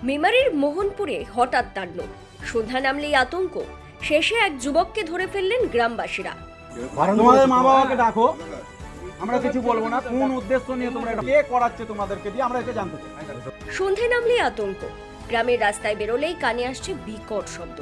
মেমারির মোহনপুরে হঠাৎ তাণ্ডব, সন্ধ্যা নামলেই আতঙ্ক। শেষে এক যুবককে ধরে ফেললেন গ্রামবাসীরা। তোমাদের মা বাবাকে ডাকো, আমরা কিছু বলবো না। কোন উদ্দেশ্য নিয়ে তোমরা এটা কে করাচ্ছে তোমাদেরকে দিয়ে, আমরা এটা জানতে চাই। সন্ধ্যে নামলেই আতঙ্ক। গ্রামের রাস্তায় বেরোলেই কানে আসছে বিকট শব্দ,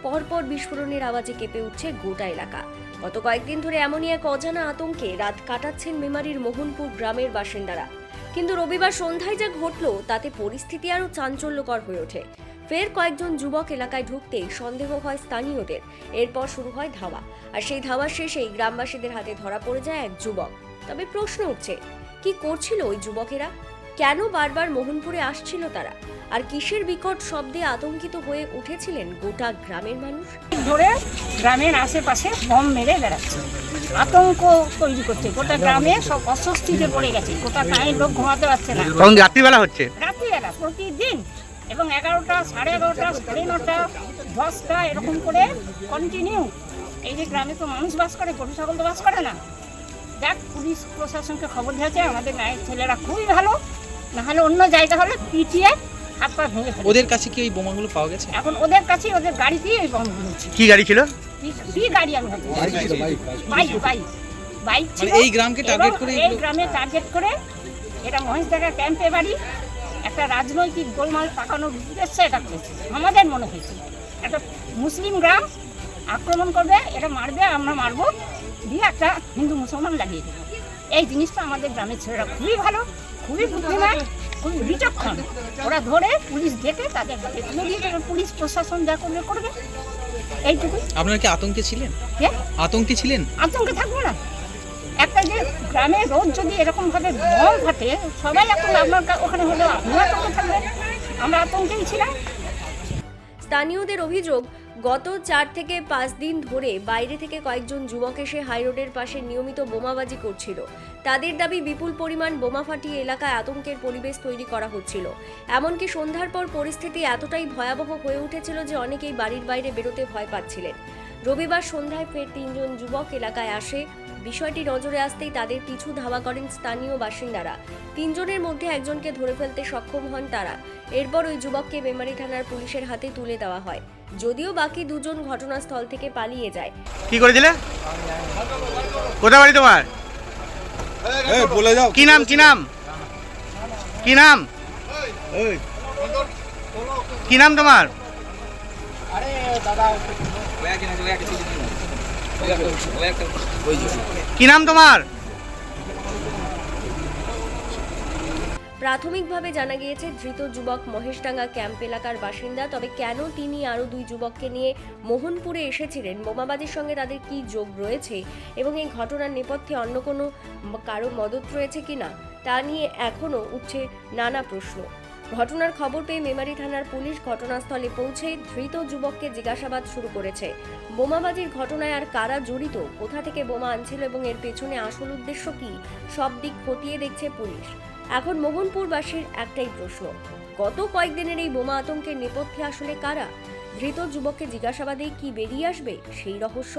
পরপর বিস্ফোরণের আওয়াজে কেঁপে উঠছে গোটা এলাকা। গত কয়েকদিন ধরে এমনই এক অজানা আতঙ্কে রাত কাটাচ্ছেন মেমারির মোহনপুর গ্রামের বাসিন্দারা। কিন্তু রবিবার সন্ধ্যায় যা ঘটলো তাতে পরিস্থিতি আরো চাঞ্চল্যকর হয়ে ওঠে। ফের কয়েকজন যুবক এলাকায় ঢুকতেই সন্দেহ হয় স্থানীয়দের। এরপর শুরু হয় ধাওয়া, আর সেই ধাওয়ার শেষেই গ্রামবাসীদের হাতে ধরা পড়ে যায় এক যুবক। তবে প্রশ্ন উঠছে, কি করছিল ওই যুবকেরা? কেন বারবার মোহনপুরে আসছিল তারা? আর কিসের বিকট শব্দে আতঙ্কিত হয়ে উঠেছিলেন গোটা গ্রামের মানুষ? ধরে গ্রামের আশেপাশে বম মেরে বেড়াচ্ছে, আতঙ্ক তৈরি করছে। গোটা গ্রামে সব অস্বস্তিতে পড়ে গেছে, গোটা গাঁয়ের লোক ঘুমাতে পারছে না। তখন রাত্রিবেলা হচ্ছে, রাত্রিবেলা প্রতিদিন, এবং 11টা, 11:30, 9:30, 10টা এরকম করে কন্টিনিউ। এই যে গ্রামে তো মানুষ বাস করে, গরু ছাগল তো বাস করে না। দেখ, পুলিশ প্রশাসনকে খবর দিয়েছে। আমাদের গাঁয়ের ছেলেরা খুবই ভালো, নাহলে অন্য জায়গা হলে পিটিয়ে হাত পা ভেঙে ফেলে। ওদের কাছে কি ওই বোমাগুলো পাওয়া গেছে? এখন ওদের কাছে, ওদের গাড়িতেই ওই বমগুলো ছিল। কি গাড়ি ছিল? কি গাড়ি? আমি বাইক ছিল। এই গ্রামকে টার্গেট করে, এই গ্রামে টার্গেট করে এটা মহেশদাগা ক্যাম্পে বাড়ি, একটা রাজনৈতিক গোলমাল পাকানোর উদ্দেশ্যে এটা করেছে। আমাদের মনে হয়েছে একটা মুসলিম গ্রাম আক্রমণ করবে, এটা মারবে, আমরা মারবো, দিয়ে একটা হিন্দু মুসলমান লাগিয়ে দেবো। এই জিনিসটা আমাদের গ্রামের ছেলেরা খুবই ভালো, খুবই বুদ্ধিমান, খুবই বিচক্ষণ। ওরা ধরে পুলিশ ডেকে তাদের হাতে তুলে দিয়ে দেবে। পুলিশ প্রশাসন যা করবে করবে, এইটুকুই। আপনারা কি আতঙ্কে ছিলেন? আতঙ্কে ছিলেন? আতঙ্কে থাকবো না? একটা যে গ্রামে রোজ যদি এরকম ভাবে বম ফাটে, সবাই এখন আপনার ওখানে হলো, আপনি আতঙ্কে থাকবেন। আমরা আতঙ্কেই ছিলাম। স্থানীয়দের অভিযোগ, গত 4 থেকে 5 দিন ধরে বাইরে থেকে কয়েকজন যুবক এসে হাইরোডের পাশে নিয়মিত বোমাবাজি করছিল। তাদের দাবি, বিপুল পরিমাণ বোমা ফাটিয়ে এলাকায় আতঙ্কের পরিবেশ তৈরি করা হচ্ছিল। এমনকি সন্ধ্যার পর পরিস্থিতি এতটাই ভয়াবহ হয়ে উঠেছিল যে অনেকেই বাড়ির বাইরে বেরোতে ভয় পাচ্ছিলেন। রবিবার সন্ধ্যায় ফের 3 জন যুবক এলাকায় আসে। বিষয়টি নজরে আসতেই তাদের পিছু ধাওয়া করেন স্থানীয় বাসিন্দারা। 3 জনের মধ্যে একজনকে ধরে ফেলতে সক্ষম হন তারা। এরপর ওই যুবককে মেমারি থানার পুলিশের হাতে তুলে দেওয়া হয়, যদিও বাকি 2 জন ঘটনাস্থল থেকে পালিয়ে যায়। কি করেছিলে? কোথায় বাড়ি তোমার? বলে যাও। কি নাম? কি নাম? কি নাম? কি নাম তোমার? কি নাম তোমার? প্রাথমিকভাবে জানা গিয়েছে ধৃত যুবক মহেশডাঙ্গা ক্যাম্প এলাকার বাসিন্দা। তবে কেন তিনি আরও 2 যুবককে নিয়ে মোহনপুরে এসেছিলেন, বোমাবাজির সঙ্গে তাদের কি যোগ রয়েছে এবং এই ঘটনার নেপথ্যে অন্য কোনো কারো মদত রয়েছে কিনা, তা নিয়ে এখনও উঠছে নানা প্রশ্ন। ঘটনার খবর পেয়ে মেমারি থানার পুলিশ ঘটনাস্থলে পৌঁছে ধৃত যুবককে জিজ্ঞাসাবাদ শুরু করেছে। বোমাবাজির ঘটনায় আর কারা জড়িত, কোথা থেকে বোমা আনছিল এবং এর পেছনে আসল উদ্দেশ্য কি, সব দিক খতিয়ে দেখছে পুলিশ। এখন মোহনপুরবাসীর একটাই প্রশ্ন, গত কয়েকদিনের এই বোমা আতঙ্কের নেপথ্যে আসলে কারা? ধৃত যুবককে জিজ্ঞাসাবাদে কি বেরিয়ে আসবে সেই রহস্য?